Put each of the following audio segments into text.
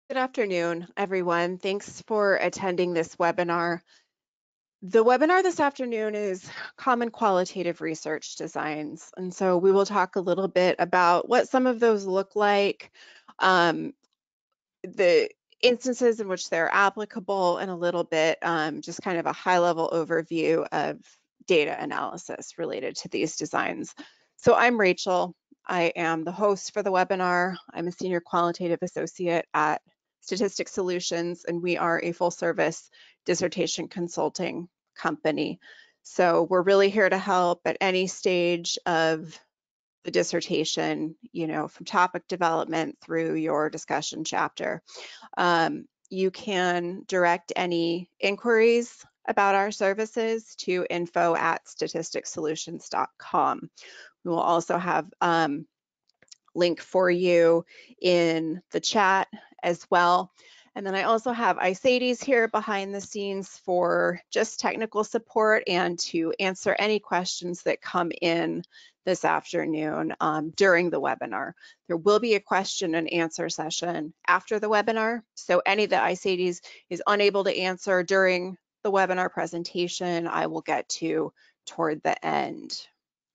Good afternoon, everyone. Thanks for attending this webinar. The webinar this afternoon is Common Qualitative Research Designs. And so we will talk a little bit about what some of those look like, the instances in which they're applicable, and a little bit just kind of a high-level overview of data analysis related to these designs. So I'm Rachel. I am the host for the webinar. I'm a senior qualitative associate at Statistics Solutions, and we are a full-service dissertation consulting company. So we're really here to help at any stage of the dissertation, from topic development through your discussion chapter. You can direct any inquiries about our services to info@statisticsolutions.com. We will also have link for you in the chat as well. And then I also have Isades here behind the scenes for just technical support and to answer any questions that come in this afternoon during the webinar. There will be a question and answer session after the webinar. So any that Isades is unable to answer during the webinar presentation, I will get to toward the end.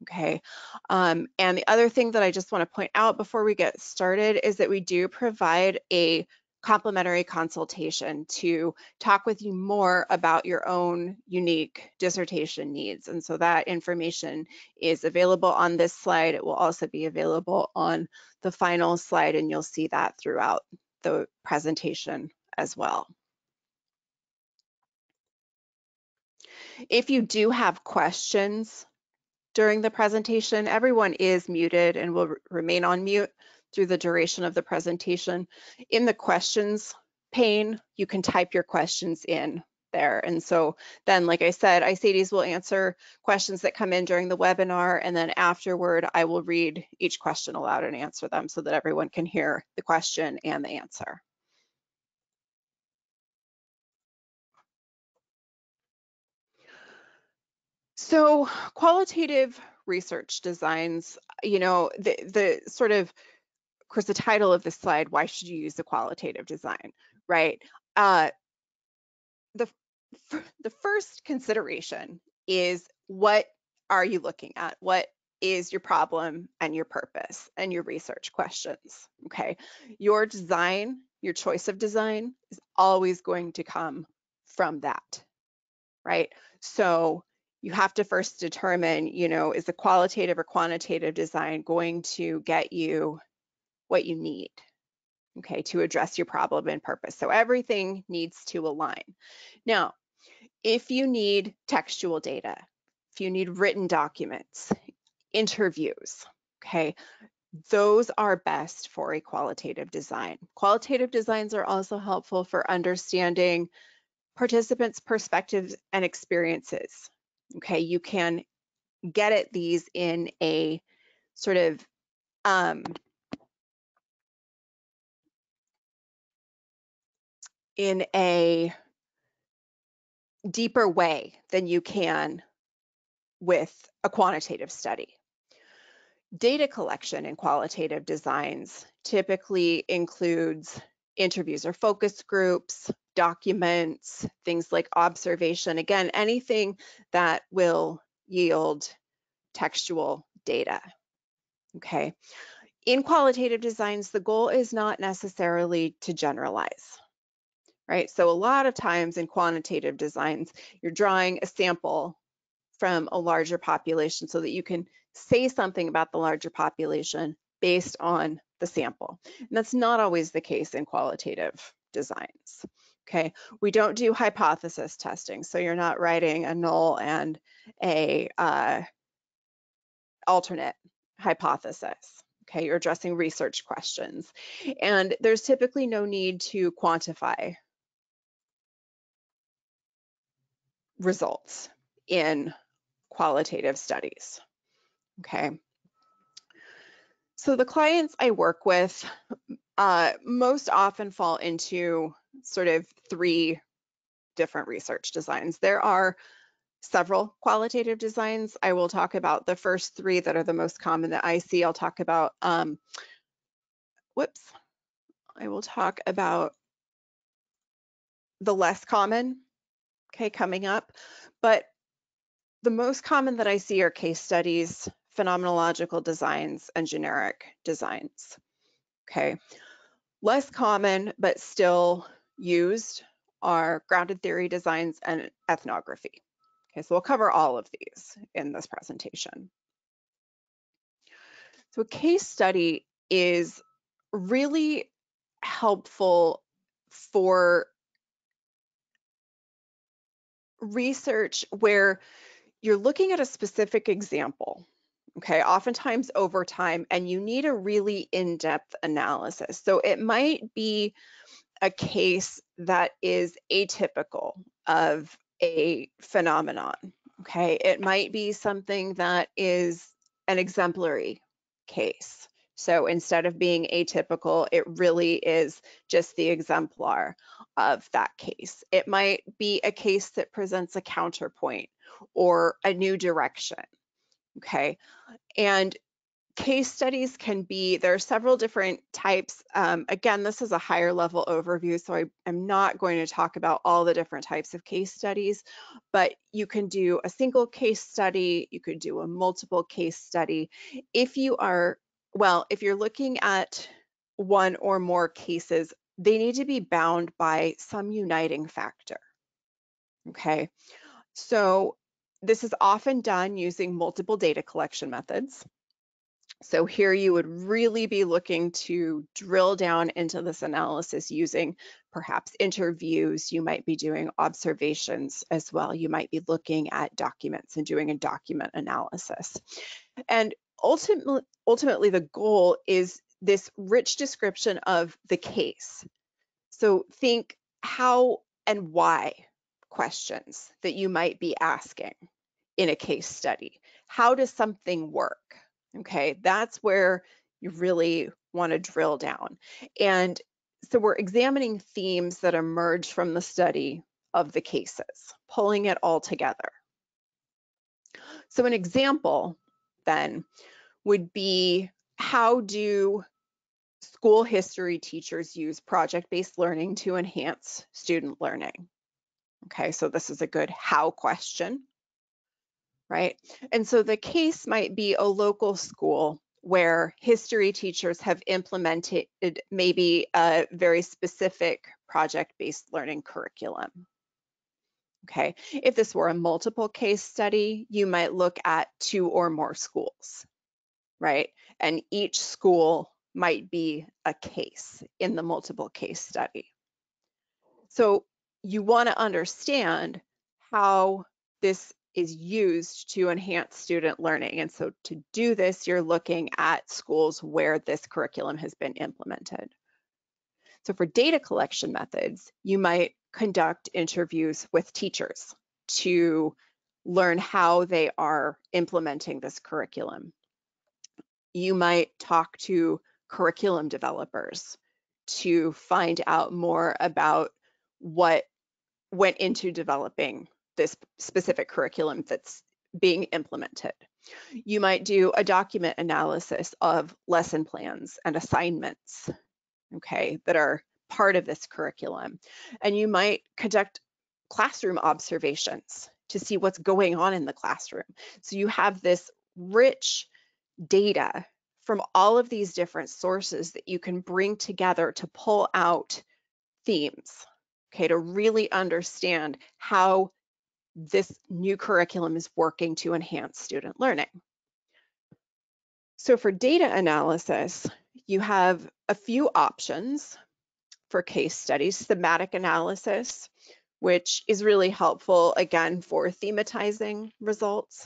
Okay, and the other thing that I just want to point out before we get started is that we do provide a complimentary consultation to talk with you more about your own unique dissertation needs. And so that information is available on this slide. It will also be available on the final slide, and you'll see that throughout the presentation as well. If you do have questions during the presentation, everyone is muted and will remain on mute through the duration of the presentation. In the questions pane, you can type your questions in there. And so then, like I said, Isades will answer questions that come in during the webinar, and then afterward, I will read each question aloud and answer them so that everyone can hear the question and the answer. So qualitative research designs, the sort of course, the title of this slide, why should you use the qualitative design, right? The first consideration is, what are you looking at? What is your problem and your purpose and your research questions, okay? Your design, your choice of design is always going to come from that, right? So you have to first determine, is the qualitative or quantitative design going to get you what you need, okay, to address your problem and purpose. So everything needs to align. Now, if you need textual data, if you need written documents, interviews, okay, those are best for a qualitative design. Qualitative designs are also helpful for understanding participants' perspectives and experiences. Okay, you can get at these in a sort of in a deeper way than you can with a quantitative study. Data collection in qualitative designs typically includes interviews or focus groups, documents, things like observation, again, anything that will yield textual data, okay? In qualitative designs, the goal is not necessarily to generalize, right? So a lot of times in quantitative designs, you're drawing a sample from a larger population so that you can say something about the larger population based on the sample. And that's not always the case in qualitative designs, okay? We don't do hypothesis testing, so you're not writing a null and a alternate hypothesis. Okay, you're addressing research questions. And there's typically no need to quantify results in qualitative studies, okay? So the clients I work with most often fall into sort of three different research designs. There are several qualitative designs. I will talk about the first three that are the most common that I see. I'll talk about, I will talk about the less common, okay, coming up. But the most common that I see are case studies, phenomenological designs, and generic designs, okay? Less common, but still used, are grounded theory designs and ethnography. Okay, so we'll cover all of these in this presentation. So a case study is really helpful for research where you're looking at a specific example, okay, oftentimes over time, and you need a really in-depth analysis. So it might be a case that is atypical of a phenomenon, okay? It might be something that is an exemplary case. So instead of being atypical, it really is just the exemplar of that case. It might be a case that presents a counterpoint or a new direction, okay? And case studies can be, there are several different types. Again, this is a higher level overview, so I'm not going to talk about all the different types of case studies, but you can do a single case study, you could do a multiple case study. If you are, well, if you're looking at one or more cases, they need to be bound by some uniting factor, okay? So this is often done using multiple data collection methods. So here you would really be looking to drill down into this analysis using perhaps interviews. You might be doing observations as well. You might be looking at documents and doing a document analysis. And ultimately the goal is this rich description of the case. So think how and why questions that you might be asking in a case study. How does something work? Okay, that's where you really want to drill down. And so we're examining themes that emerge from the study of the cases, pulling it all together. So an example then would be, how do school history teachers use project-based learning to enhance student learning? Okay, so this is a good how question, right? And so the case might be a local school where history teachers have implemented maybe a very specific project-based learning curriculum. Okay, if this were a multiple case study, you might look at 2 or more schools, right? And each school might be a case in the multiple case study. So you want to understand how this is used to enhance student learning. And so to do this, you're looking at schools where this curriculum has been implemented. So for data collection methods, you might conduct interviews with teachers to learn how they are implementing this curriculum. You might talk to curriculum developers to find out more about what went into developing this specific curriculum that's being implemented. You might do a document analysis of lesson plans and assignments, okay, that are part of this curriculum. And you might conduct classroom observations to see what's going on in the classroom. So you have this rich data from all of these different sources that you can bring together to pull out themes, okay, to really understand how this new curriculum is working to enhance student learning. So for data analysis, you have a few options for case studies. Thematic analysis, which is really helpful, again, for thematizing results.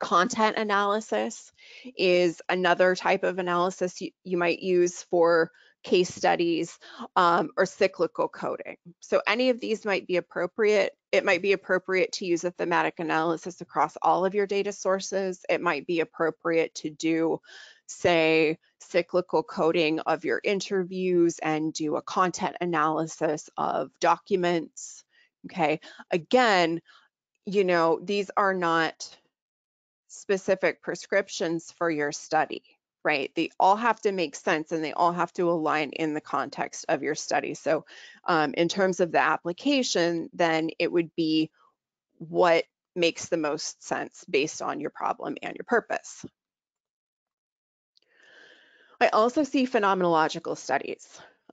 Content analysis is another type of analysis you might use for case studies, or cyclical coding. So any of these might be appropriate. It might be appropriate to use a thematic analysis across all of your data sources. It might be appropriate to do, say, cyclical coding of your interviews and do a content analysis of documents. Okay, again, you know, these are not specific prescriptions for your study. right? They all have to make sense and they all have to align in the context of your study. So in terms of the application, then it would be what makes the most sense based on your problem and your purpose. I also see phenomenological studies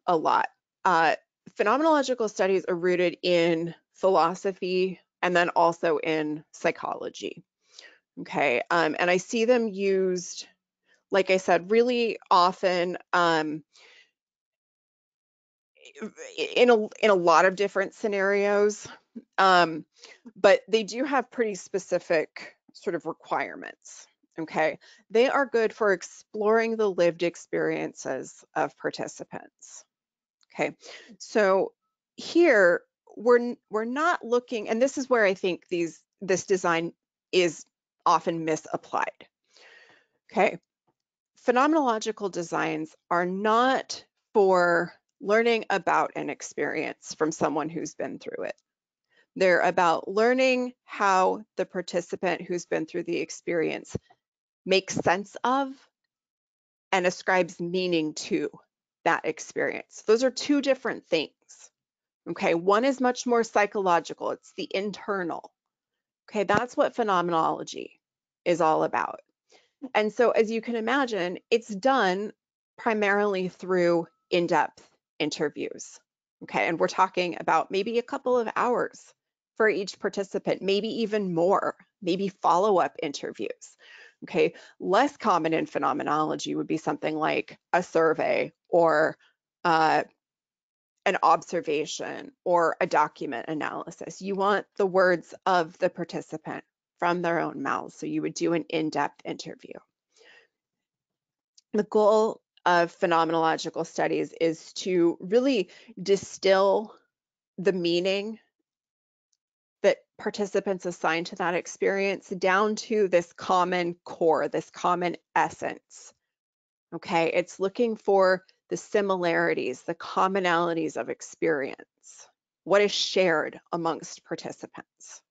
a lot. Uh, Phenomenological studies are rooted in philosophy and then also in psychology. Okay, and I see them used, like I said, really often in a lot of different scenarios, but they do have pretty specific sort of requirements. Okay, they are good for exploring the lived experiences of participants. Okay, so here we're not looking, and this is where I think this design is often misapplied. Okay, phenomenological designs are not for learning about an experience from someone who's been through it. They're about learning how the participant who's been through the experience makes sense of and ascribes meaning to that experience. Those are two different things. Okay, one is much more psychological, it's the internal. Okay, that's what phenomenology is all about. And so, as you can imagine, it's done primarily through in-depth interviews. Okay, and we're talking about maybe a couple of hours for each participant, maybe even more, maybe follow-up interviews. Okay, less common in phenomenology would be something like a survey or an observation or a document analysis. You want the words of the participant from their own mouths, so you would do an in-depth interview. The goal of phenomenological studies is to really distill the meaning that participants assign to that experience down to this common core, this common essence. Okay, it's looking for the similarities, the commonalities of experience, what is shared amongst participants.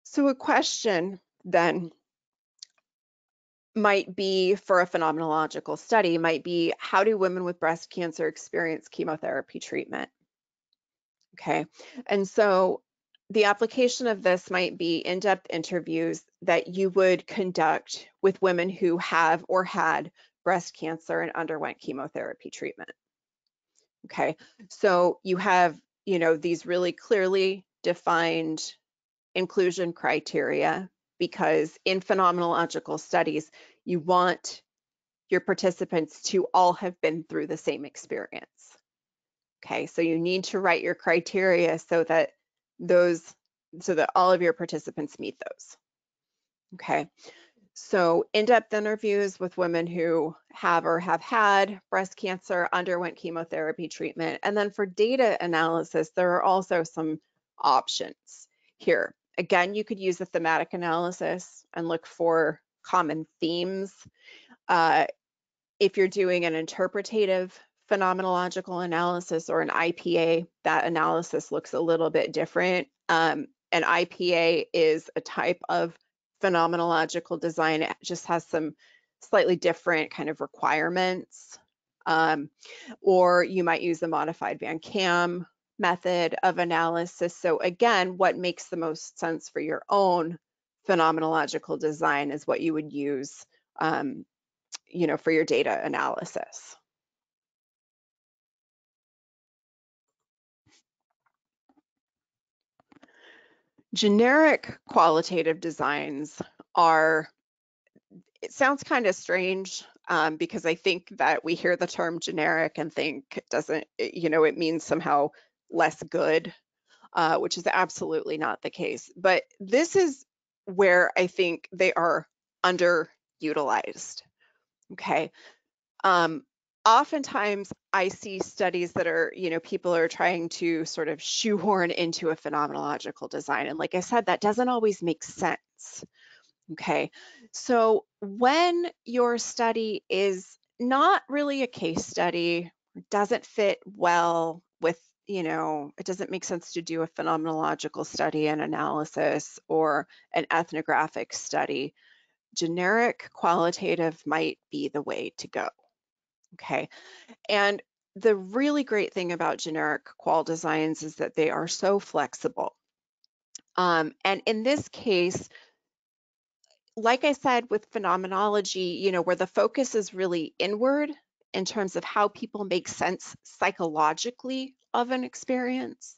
So a question then might be for a phenomenological study might be, how do women with breast cancer experience chemotherapy treatment? Okay, and so the application of this might be in-depth interviews that you would conduct with women who have or had breast cancer and underwent chemotherapy treatment. Okay, so you have, these really clearly defined inclusion criteria, because in phenomenological studies, you want your participants to all have been through the same experience. Okay, so you need to write your criteria so that all of your participants meet those. Okay, so in-depth interviews with women who have or have had breast cancer, underwent chemotherapy treatment, and then for data analysis, there are also some options here. Again, you could use a thematic analysis and look for common themes. If you're doing an interpretative phenomenological analysis or an IPA, that analysis looks a little bit different. An IPA is a type of phenomenological design. It just has some slightly different kind of requirements. Or you might use the modified Van Kam method of analysis. So again, what makes the most sense for your own phenomenological design is what you would use for your data analysis. Generic qualitative designs it sounds kind of strange because I think that we hear the term generic and think it means somehow less good, which is absolutely not the case. But this is where I think they are underutilized. Okay. Oftentimes I see studies that are, people are trying to sort of shoehorn into a phenomenological design. And like I said, that doesn't always make sense. Okay. So when your study is not really a case study, doesn't fit well with, it doesn't make sense to do a phenomenological study and analysis or an ethnographic study. generic qualitative might be the way to go. Okay. And the really great thing about generic qual designs is that they are so flexible. And in this case, like I said, with phenomenology, where the focus is really inward in terms of how people make sense psychologically of an experience,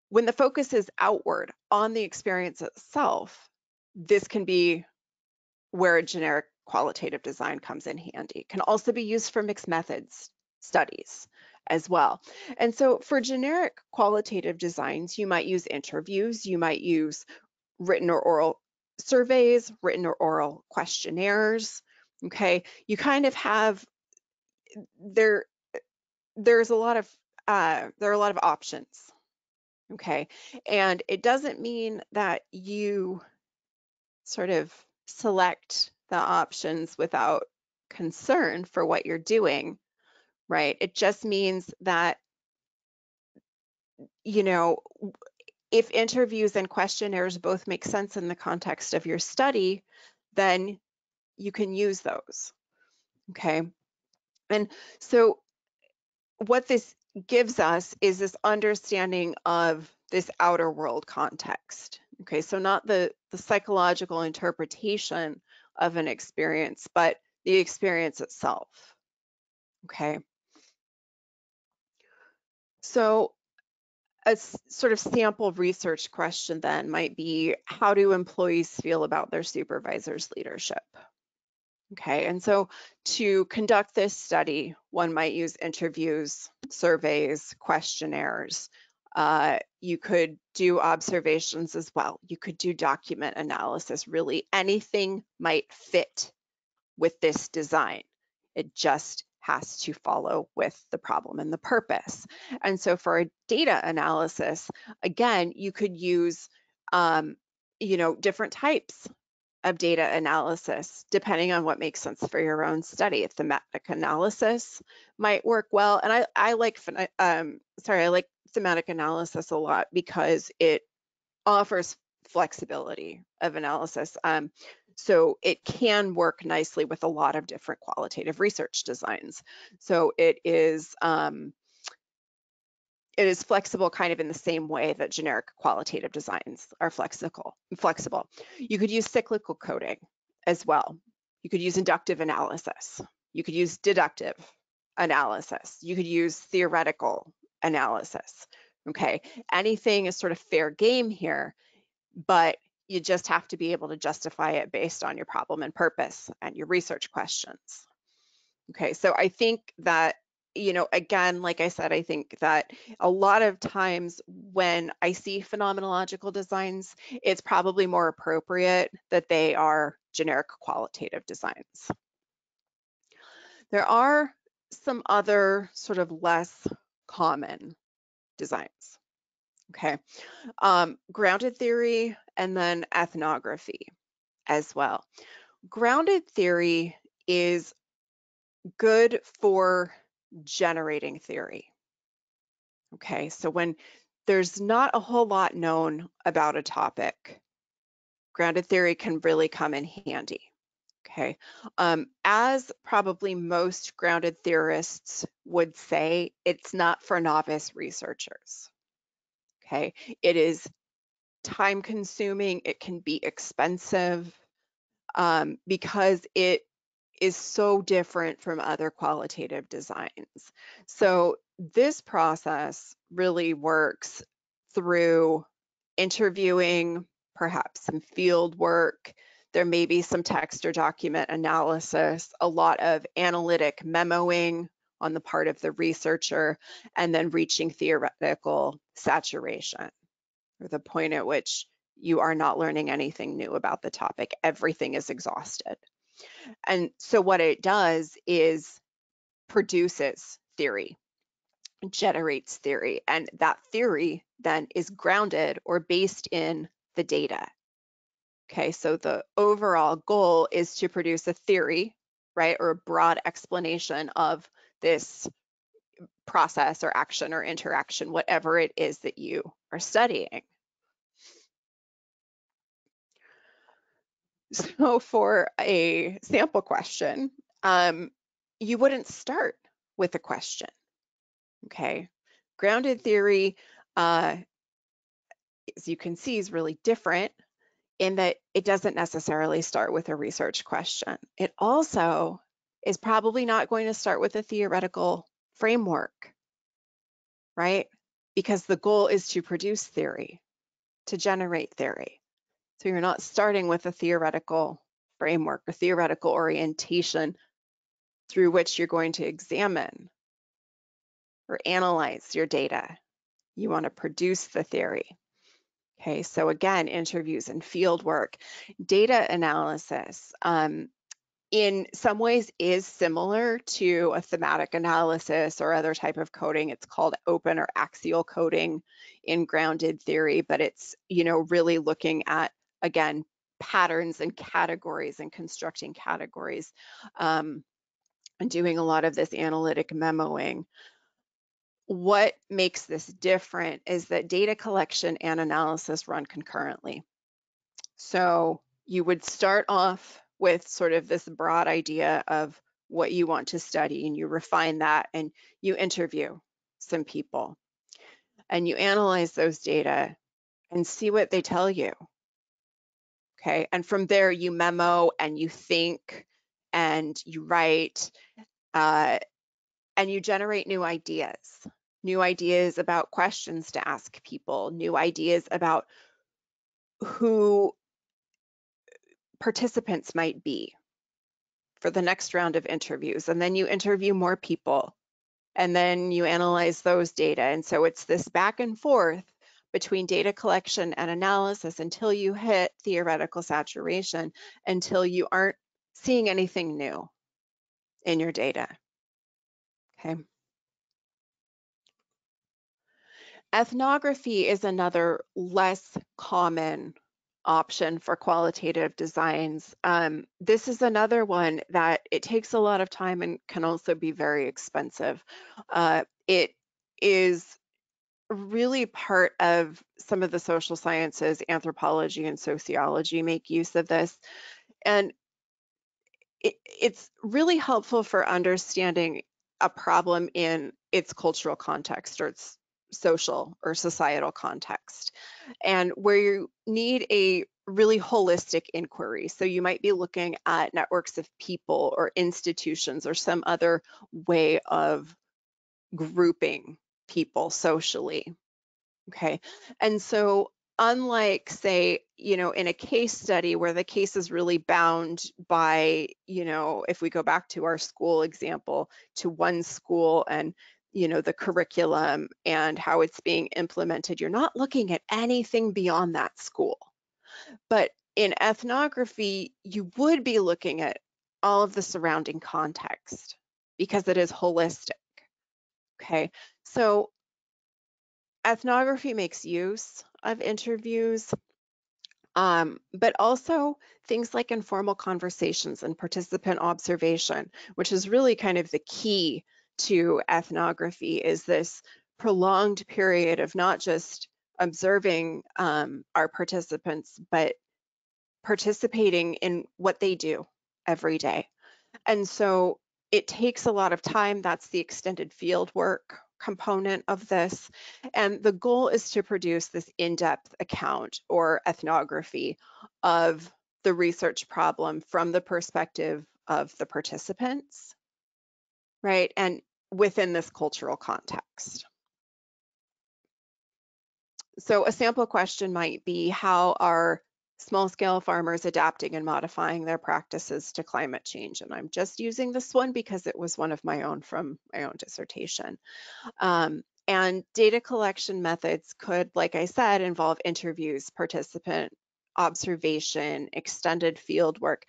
when the focus is outward on the experience itself, this can be where a generic qualitative design comes in handy. It can also be used for mixed methods studies as well. And so for generic qualitative designs, you might use interviews, you might use written or oral surveys, written or oral questionnaires. Okay, you kind of have there's a lot of there are a lot of options. Okay, and it doesn't mean that you sort of select the options without concern for what you're doing, right? It just means that, if interviews and questionnaires both make sense in the context of your study, then you can use those, okay? And so what this gives us is this understanding of this outer world context, okay? So not the psychological interpretation of an experience, but the experience itself, okay? So a sort of sample research question then might be, how do employees feel about their supervisor's leadership? Okay, and so to conduct this study, one might use interviews, surveys, questionnaires. You could do observations as well. You could do document analysis. Really, anything might fit with this design. It just has to follow with the problem and the purpose. And so for a data analysis, again, you could use different types of data analysis, depending on what makes sense for your own study. A thematic analysis might work well. And I like thematic analysis a lot because it offers flexibility of analysis. So it can work nicely with a lot of different qualitative research designs. So it is flexible kind of in the same way that generic qualitative designs are flexible. You could use cyclical coding as well. You could use inductive analysis. You could use deductive analysis. You could use theoretical analysis. Okay, anything is sort of fair game here, but you just have to be able to justify it based on your problem and purpose and your research questions. Okay, so I think that, again, like I said, I think that a lot of times when I see phenomenological designs, it's probably more appropriate that they are generic qualitative designs. There are some other sort of less common designs, okay? Grounded theory and then ethnography as well. Grounded theory is good for generating theory. Okay, so when there's not a whole lot known about a topic, grounded theory can really come in handy. Okay, as probably most grounded theorists would say, it's not for novice researchers. Okay, it is time consuming, it can be expensive, because it is so different from other qualitative designs. So this process really works through interviewing, perhaps some field work. There may be some text or document analysis, a lot of analytic memoing on the part of the researcher, and then reaching theoretical saturation, or the point at which you are not learning anything new about the topic. Everything is exhausted. And so what it does is produces theory, generates theory, and that theory then is grounded or based in the data. Okay, so the overall goal is to produce a theory, right, or a broad explanation of this process or action or interaction, whatever it is that you are studying. So for a sample question, you wouldn't start with a question, okay? Grounded theory, as you can see, is really different in that it doesn't necessarily start with a research question. It also is probably not going to start with a theoretical framework, right? Because the goal is to produce theory, to generate theory. So you're not starting with a theoretical framework, a theoretical orientation through which you're going to examine or analyze your data. You want to produce the theory. Okay, so again, interviews and field work. Data analysis, in some ways is similar to a thematic analysis or other type of coding. It's called open or axial coding in grounded theory, but it's, really looking at, again, patterns and categories and constructing categories, and doing a lot of this analytic memoing. What makes this different is that data collection and analysis run concurrently. So you would start off with sort of this broad idea of what you want to study, and you refine that, and you interview some people, and you analyze those data and see what they tell you. Okay, and from there you memo and you think and you write, and you generate new ideas about questions to ask people, new ideas about who participants might be for the next round of interviews. And then you interview more people, and then you analyze those data. And so it's this back and forth between data collection and analysis until you hit theoretical saturation, until you aren't seeing anything new in your data. Okay. Ethnography is another less common option for qualitative designs. This is another one that it takes a lot of time and can also be very expensive. It is really part of some of the social sciences, anthropology and sociology make use of this. And it's really helpful for understanding a problem in its cultural context or its social or societal context, and where you need a really holistic inquiry. So you might be looking at networks of people or institutions or some other way of grouping people socially. Okay. And so unlike, say, in a case study where the case is really bound by, if we go back to our school example, to one school and, the curriculum and how it's being implemented, you're not looking at anything beyond that school. But in ethnography, you would be looking at all of the surrounding context because it is holistic. Okay. So ethnography makes use of interviews, but also things like informal conversations and participant observation, which is really kind of the key to ethnography, is this prolonged period of not just observing our participants, but participating in what they do every day. And so it takes a lot of time. That's the extended field work component of this. And the goal is to produce this in-depth account or ethnography of the research problem from the perspective of the participants, right? And within this cultural context. So a sample question might be, how are small-scale farmers adapting and modifying their practices to climate change? And I'm just using this one because it was one of my own from my own dissertation. And data collection methods could, like I said, involve interviews, participant observation, extended field work.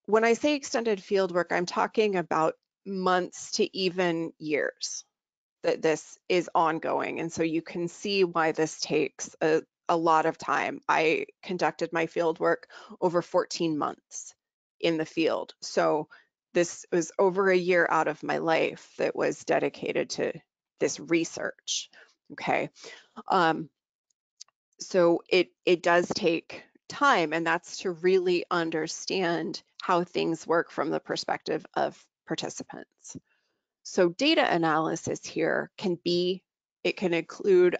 When I say extended field work, I'm talking about months to even years that this is ongoing. And so you can see why this takes a lot of time. I conducted my field work over 14 months in the field. So this was over a year out of my life that was dedicated to this research. Okay. So it does take time, and that's to really understand how things work from the perspective of participants. So data analysis here it can include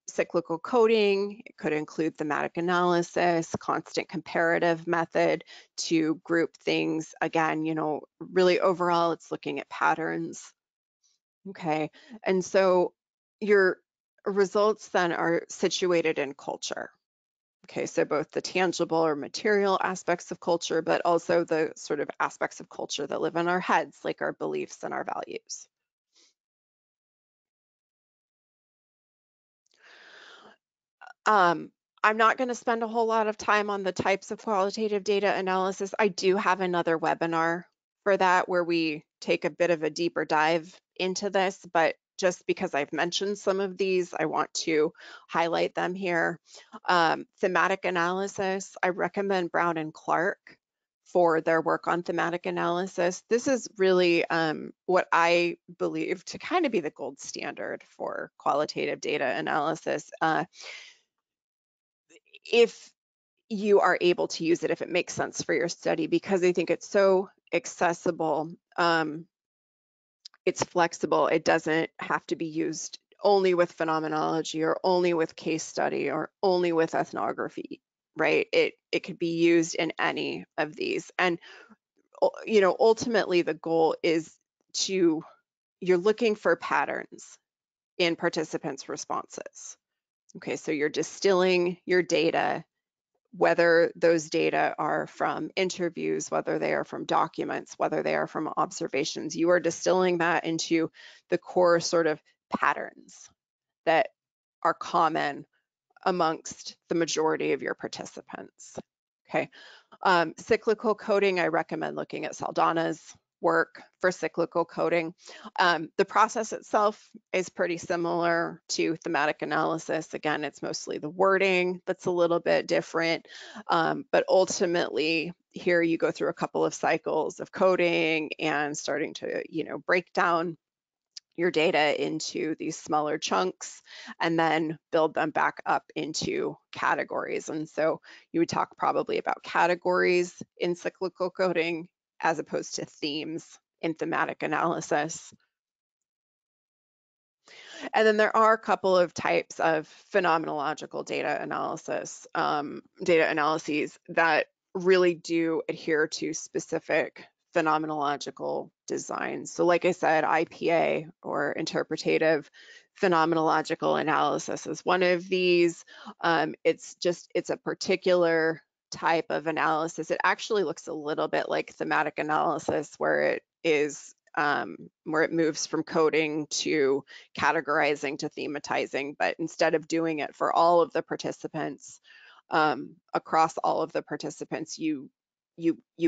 cyclical coding, it could include thematic analysis, constant comparative method to group things. Again, really overall, it's looking at patterns. Okay, and so your results then are situated in culture. Okay, so both the tangible or material aspects of culture, but also the sort of aspects of culture that live in our heads, like our beliefs and our values. Um, I'm not going to spend a whole lot of time on the types of qualitative data analysis. I do have another webinar for that where we take a bit of a deeper dive into this, but just because I've mentioned some of these, I want to highlight them here. Thematic analysis, I recommend Brown and Clark for their work on thematic analysis. This is really what I believe to kind of be the gold standard for qualitative data analysis. If you are able to use it, if it makes sense for your study, because I think it's so accessible, it's flexible, it doesn't have to be used only with phenomenology or only with case study or only with ethnography, right? It could be used in any of these. And ultimately the goal is you're looking for patterns in participants' responses. Okay, so you're distilling your data, whether those data are from interviews, whether they are from documents, whether they are from observations. You are distilling that into the core sort of patterns that are common amongst the majority of your participants. Okay, cyclical coding, I recommend looking at Saldana's work for cyclical coding. The process itself is pretty similar to thematic analysis. Again, it's mostly the wording that's a little bit different, but ultimately here you go through a couple of cycles of coding and starting to, break down your data into these smaller chunks and then build them back up into categories. And so you would talk probably about categories in cyclical coding as opposed to themes in thematic analysis. And then there are a couple of types of phenomenological data analysis, data analyses that really do adhere to specific phenomenological designs. So like I said, IPA or interpretative phenomenological analysis is one of these. It's a particular type of analysis. It actually looks a little bit like thematic analysis where it moves from coding to categorizing to thematizing, but instead of doing it for all of the participants, across all of the participants, you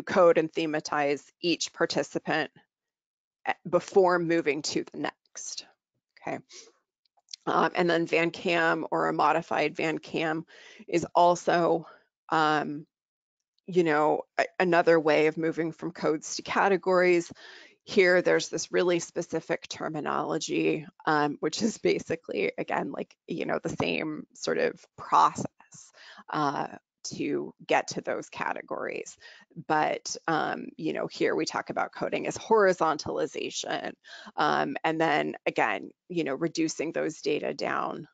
code and thematize each participant before moving to the next. Okay. And then Van Cam or a modified Van Cam is also another way of moving from codes to categories. Here, there's this really specific terminology, which is basically, again, like, the same sort of process to get to those categories. But, here we talk about coding as horizontalization. And then again, reducing those data down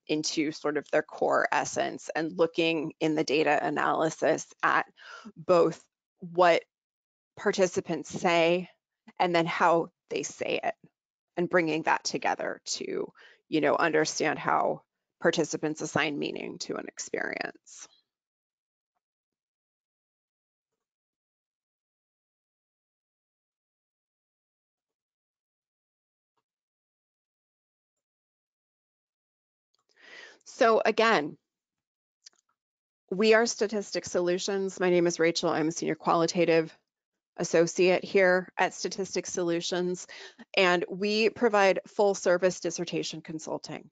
into sort of their core essence and looking in the data analysis at both what participants say and then how they say it and bringing that together to, understand how participants assign meaning to an experience. So again, we are Statistics Solutions. My name is Rachel. I'm a senior qualitative associate here at Statistics Solutions, and we provide full service dissertation consulting.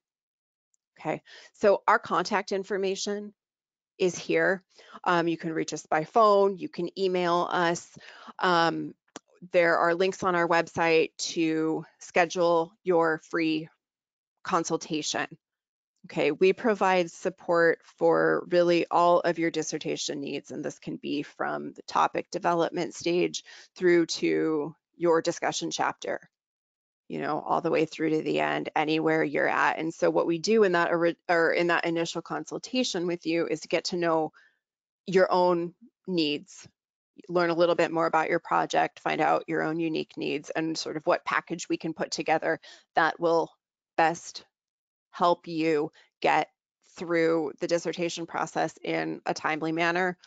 Okay, so our contact information is here. You can reach us by phone, you can email us. There are links on our website to schedule your free consultation. Okay, we provide support for really all of your dissertation needs, and this can be from the topic development stage through to your discussion chapter, you know, all the way through to the end, anywhere you're at. And so what we do in that in that initial consultation with you is to get to know your own needs, learn a little bit more about your project, find out your own unique needs, and sort of what package we can put together that will best help you get through the dissertation process in a timely manner.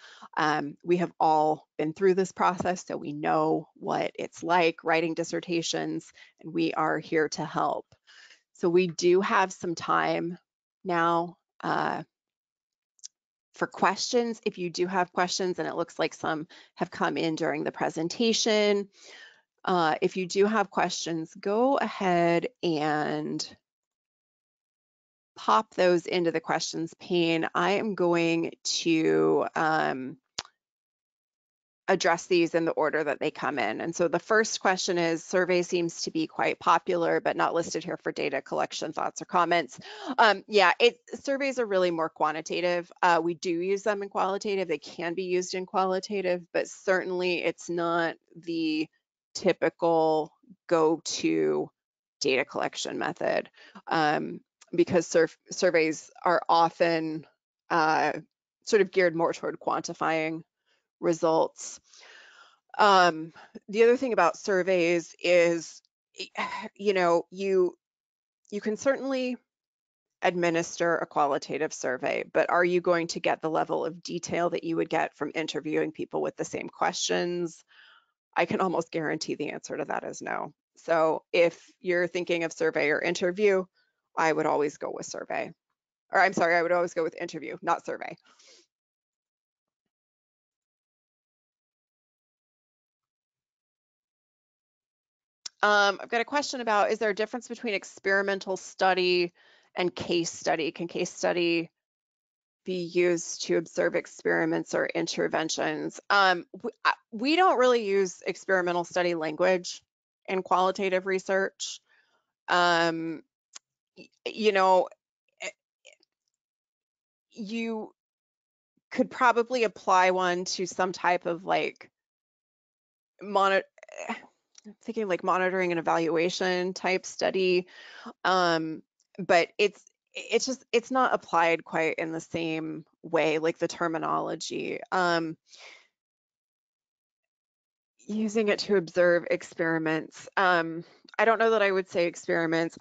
We have all been through this process, so we know what it's like writing dissertations, and we are here to help. So we do have some time now for questions. If you do have questions, and it looks like some have come in during the presentation, if you do have questions, go ahead and pop those into the questions pane. I am going to address these in the order that they come in. And so the first question is, survey seems to be quite popular, but not listed here for data collection, thoughts or comments. Yeah, surveys are really more quantitative. We do use them in qualitative. They can be used in qualitative, but certainly it's not the typical go-to data collection method, because surveys are often sort of geared more toward quantifying results. The other thing about surveys is, you know, you can certainly administer a qualitative survey, but are you going to get the level of detail that you would get from interviewing people with the same questions? I can almost guarantee the answer to that is no. So if you're thinking of survey or interview, I would always go with survey. Or I'm sorry, I would always go with interview, not survey. I've got a question about, is there a difference between experimental study and case study? Can case study be used to observe experiments or interventions? We don't really use experimental study language in qualitative research. You know, eh, you could probably apply one to some type of like monitor, thinking like monitoring and evaluation type study. But it's not applied quite in the same way, like the terminology. Using it to observe experiments. I don't know that I would say experiments.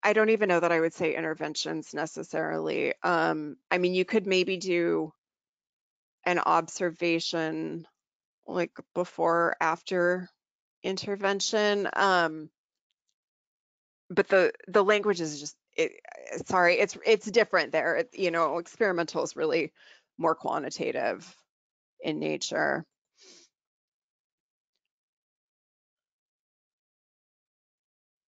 I don't even know that I would say interventions necessarily. I mean, you could maybe do an observation like before, after intervention. But the language is just sorry, it's different there. You know, experimental is really more quantitative in nature.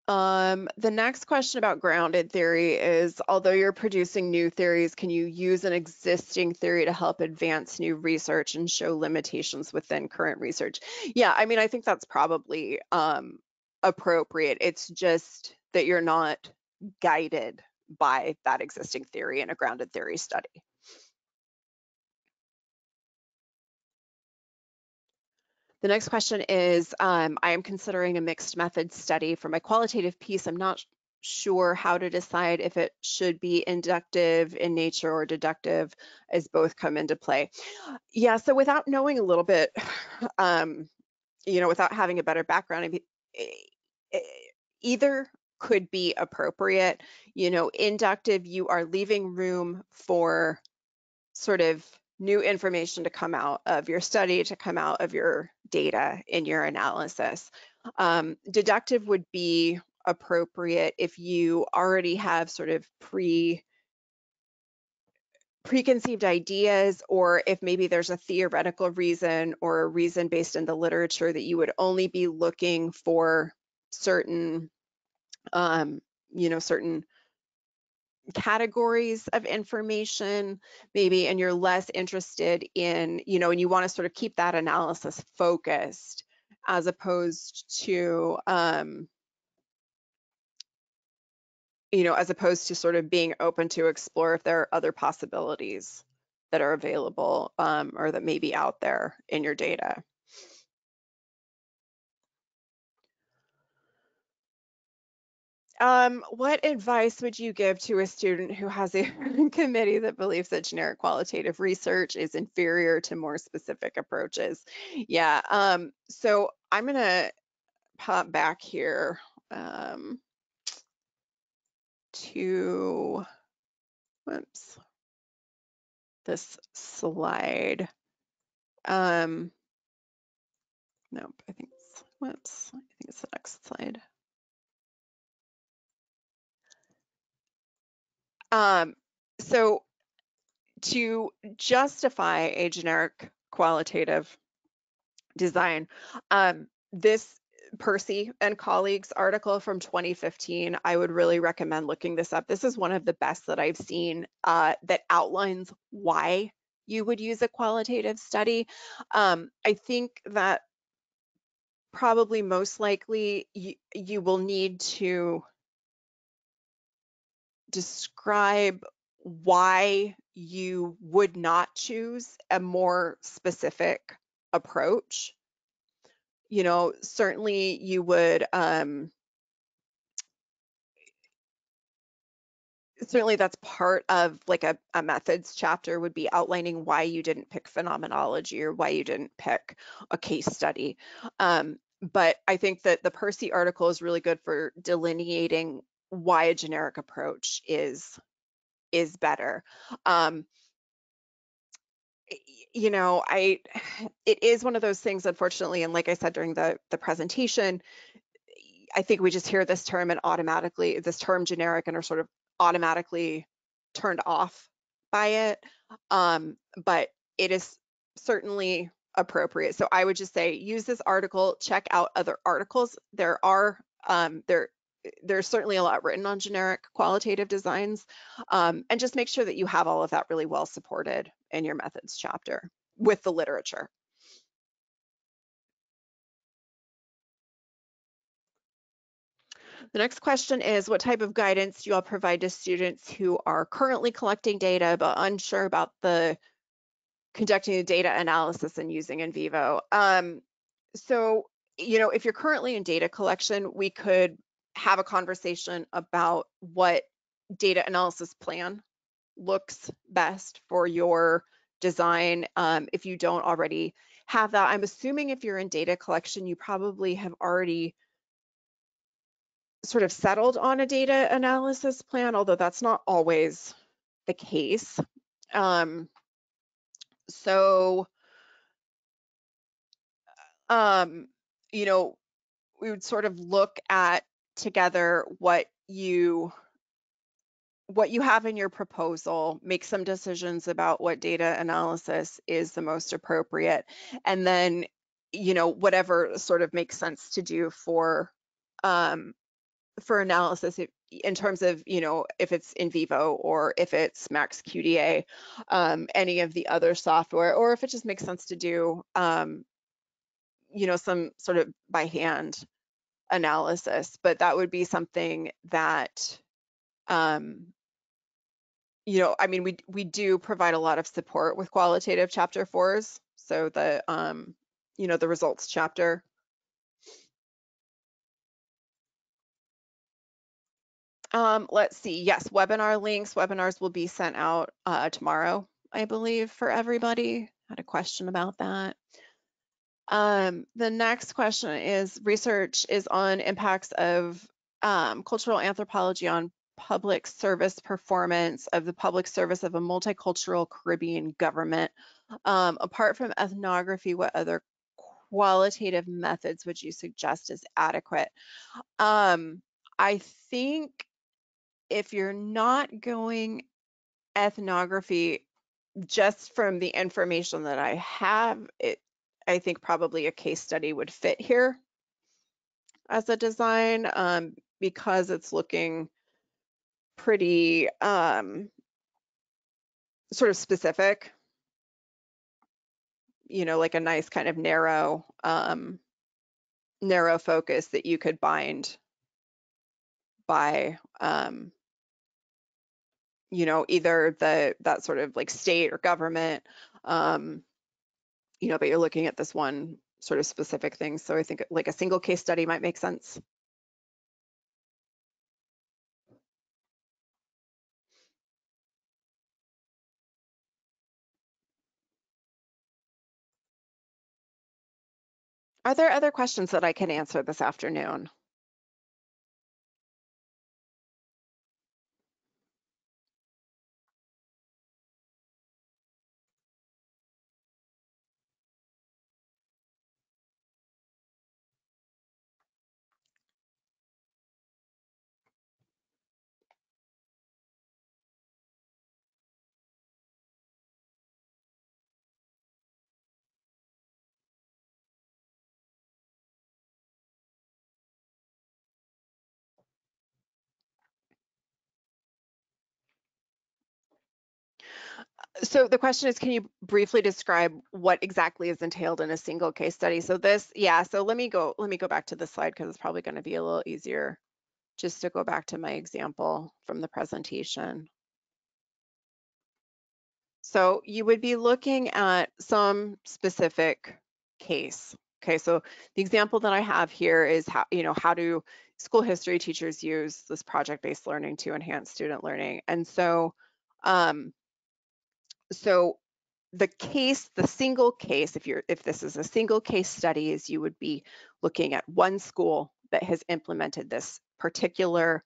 The next question about grounded theory is, although you're producing new theories, can you use an existing theory to help advance new research and show limitations within current research? Yeah, I mean, I think that's probably appropriate. It's just that you're not guided by that existing theory in a grounded theory study. The next question is, I am considering a mixed method study for my qualitative piece. I'm not sure how to decide if it should be inductive in nature or deductive, as both come into play. Yeah, so without knowing a little bit, you know, without having a better background, I mean, either could be appropriate. You know, inductive, you are leaving room for sort of new information to come out of your study, to come out of your data in your analysis. Deductive would be appropriate if you already have sort of preconceived ideas, or if maybe there's a theoretical reason or a reason based in the literature that you would only be looking for certain, you know, certain categories of information maybe, and you're less interested in, you know, and you want to sort of keep that analysis focused, as opposed to as opposed to sort of being open to explore if there are other possibilities that are available or that may be out there in your data. What advice would you give to a student who has a committee that believes that generic qualitative research is inferior to more specific approaches? Yeah, so I'm gonna pop back here to, whoops, this slide. Nope, I think it's, whoops, I think it's the next slide. So to justify a generic qualitative design, this Percy and colleagues article from 2015, I would really recommend looking this up. This is one of the best that I've seen that outlines why you would use a qualitative study. I think that probably most likely you will need to describe why you would not choose a more specific approach. Certainly you would, certainly that's part of like a methods chapter would be outlining why you didn't pick phenomenology or why you didn't pick a case study. But I think that the Percy article is really good for delineating why a generic approach is better. It is one of those things, unfortunately, and like I said during the presentation, I think we just hear this term and automatically, this term generic, and are sort of automatically turned off by it. But it is certainly appropriate. So I would just say use this article, check out other articles. There's certainly a lot written on generic qualitative designs, and just make sure that you have all of that really well supported in your methods chapter with the literature. The next question is, what type of guidance do you all provide to students who are currently collecting data but unsure about the conducting the data analysis and using in vivo? So, if you're currently in data collection, we could have a conversation about what data analysis plan looks best for your design. If you don't already have that, I'm assuming if you're in data collection, you probably have already sort of settled on a data analysis plan, although that's not always the case. So, we would sort of look at together what you have in your proposal, make some decisions about what data analysis is the most appropriate, and then, whatever sort of makes sense to do for analysis in terms of, if it's in vivo or if it's Max QDA, any of the other software, or if it just makes sense to do, some sort of by hand analysis. But that would be something that, I mean, we do provide a lot of support with qualitative chapter 4s. So the, the results chapter. Let's see. Yes, webinar links. Webinars will be sent out tomorrow, I believe, for everybody. Had a question about that. The next question is, research is on impacts of cultural anthropology on public service performance of the public service of a multicultural Caribbean government. Apart from ethnography, what other qualitative methods would you suggest as adequate? I think if you're not going ethnography, just from the information that I have, I think probably a case study would fit here as a design, because it's looking pretty sort of specific, like a nice kind of narrow focus that you could bind by either that sort of like state or government, but you're looking at this one sort of specific thing. So I think like a single case study might make sense. Are there other questions that I can answer this afternoon? So the question is, can you briefly describe what exactly is entailed in a single case study? So so let me go back to this slide because it's probably going to be a little easier just to go back to my example from the presentation. So you would be looking at some specific case. Okay, so the example that I have here is how do school history teachers use this project-based learning to enhance student learning? And um, so the single case, if this is a single case study, is you would be looking at one school that has implemented this particular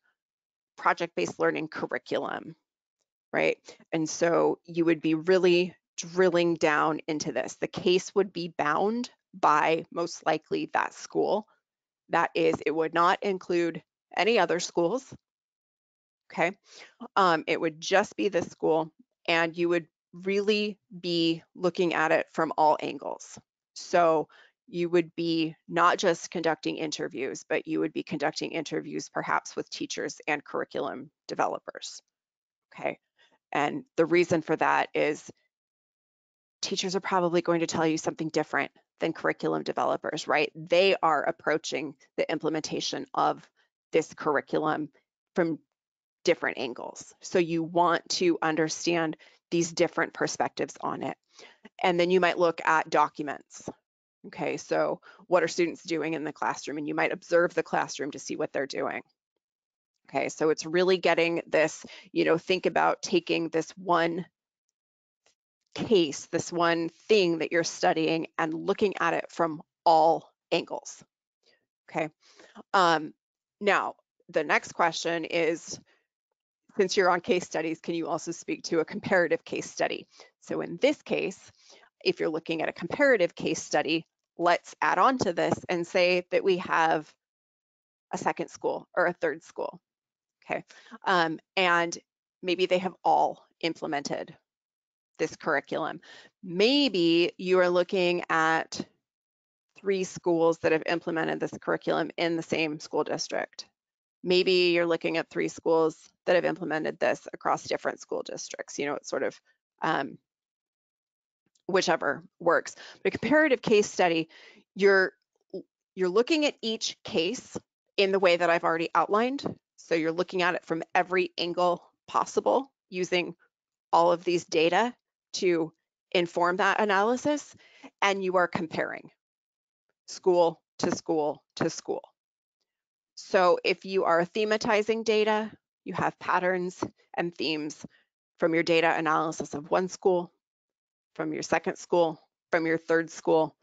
project-based learning curriculum, right? And so you would be really drilling down into this. The case would be bound by most likely that school. That is, it would not include any other schools, okay? It would just be this school, and you would really be looking at it from all angles. So you would be not just conducting interviews, but you would be conducting interviews perhaps with teachers and curriculum developers, okay? And the reason for that is teachers are probably going to tell you something different than curriculum developers, right? They are approaching the implementation of this curriculum from different angles. So you want to understand these different perspectives on it. And then you might look at documents. Okay, so what are students doing in the classroom? And you might observe the classroom to see what they're doing. Okay, so it's really getting this, think about taking this one case, this one thing that you're studying and looking at it from all angles. Okay, now the next question is, since you're on case studies, can you also speak to a comparative case study? So in this case, if you're looking at a comparative case study, let's add on to this and say that we have a second school or a third school, okay? And maybe they have all implemented this curriculum. Maybe you are looking at 3 schools that have implemented this curriculum in the same school district. Maybe you're looking at 3 schools that have implemented this across different school districts. It's sort of whichever works. But a comparative case study, you're looking at each case in the way that I've already outlined. So you're looking at it from every angle possible using all of these data to inform that analysis, and you are comparing school to school to school. So if you are thematizing data, you have patterns and themes from your data analysis of one school, from your second school, from your third school,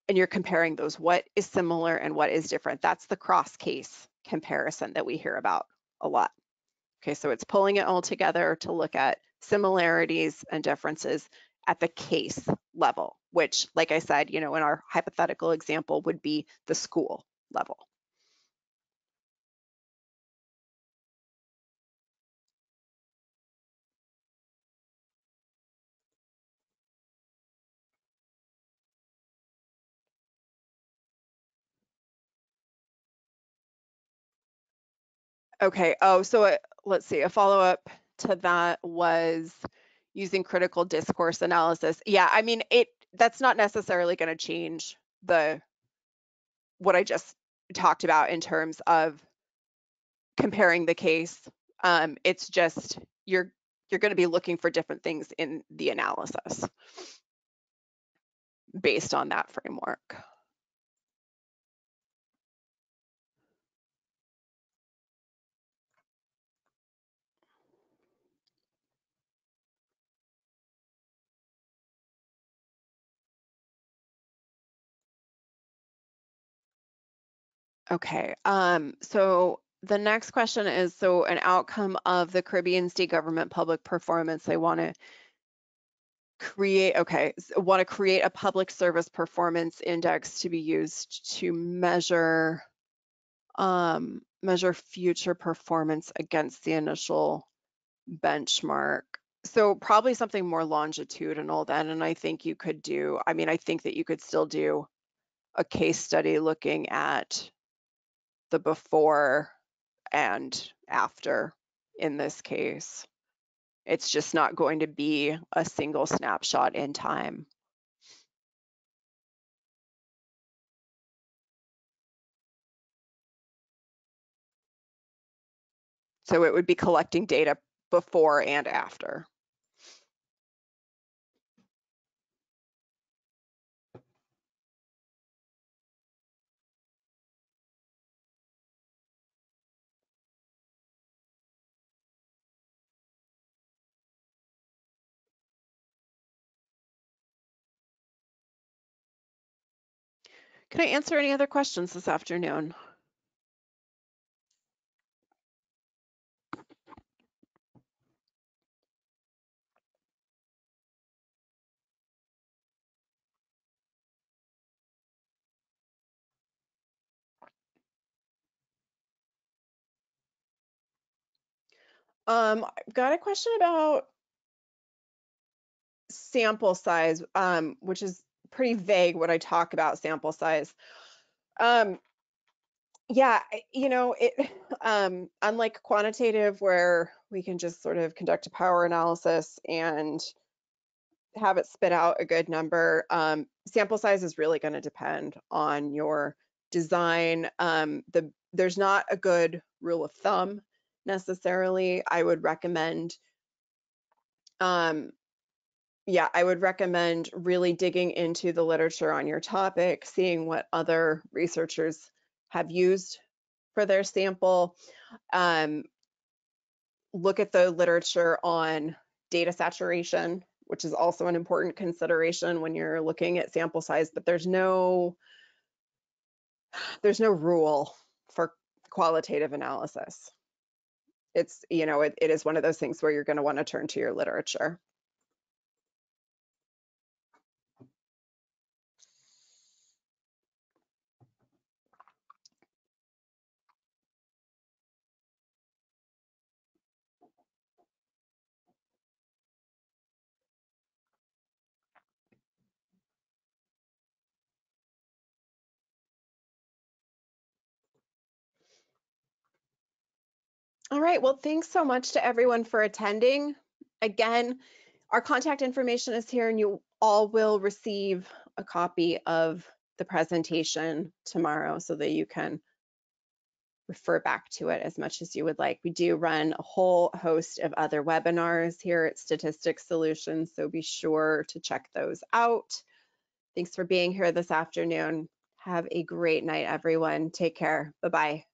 and you're comparing those. What is similar and what is different? That's the cross-case comparison that we hear about a lot. Okay, so it's pulling it all together to look at similarities and differences at the case level, which, like I said, in our hypothetical example would be the school level. Okay, let's see, a follow-up to that was using critical discourse analysis. Yeah, I mean, that's not necessarily going to change what I just talked about in terms of comparing the case. It's just you're You're going to be looking for different things in the analysis based on that framework. Okay, so the next question is, so an outcome of the Caribbean state government public performance, they want to create, okay, want to create a public service performance index to be used to measure measure future performance against the initial benchmark. So probably something more longitudinal then, and I think you could do, I mean, I think that you could still do a case study looking at the before and after in this case. It's just not going to be a single snapshot in time. So it would be collecting data before and after. Can I answer any other questions this afternoon? I've got a question about sample size, which is pretty vague when I talk about sample size. Yeah, you know, it unlike quantitative where we can just sort of conduct a power analysis and have it spit out a good number, sample size is really going to depend on your design. There's not a good rule of thumb necessarily. I would recommend yeah, I would recommend really digging into the literature on your topic, seeing what other researchers have used for their sample. Look at the literature on data saturation, which is also an important consideration when you're looking at sample size, but there's no rule for qualitative analysis. It's, you know, it is one of those things where you're going to want to turn to your literature. All right, well, thanks so much to everyone for attending. Again, our contact information is here and you all will receive a copy of the presentation tomorrow so that you can refer back to it as much as you would like. We do run a whole host of other webinars here at Statistics Solutions, so be sure to check those out. Thanks for being here this afternoon. Have a great night, everyone. Take care. Bye-bye.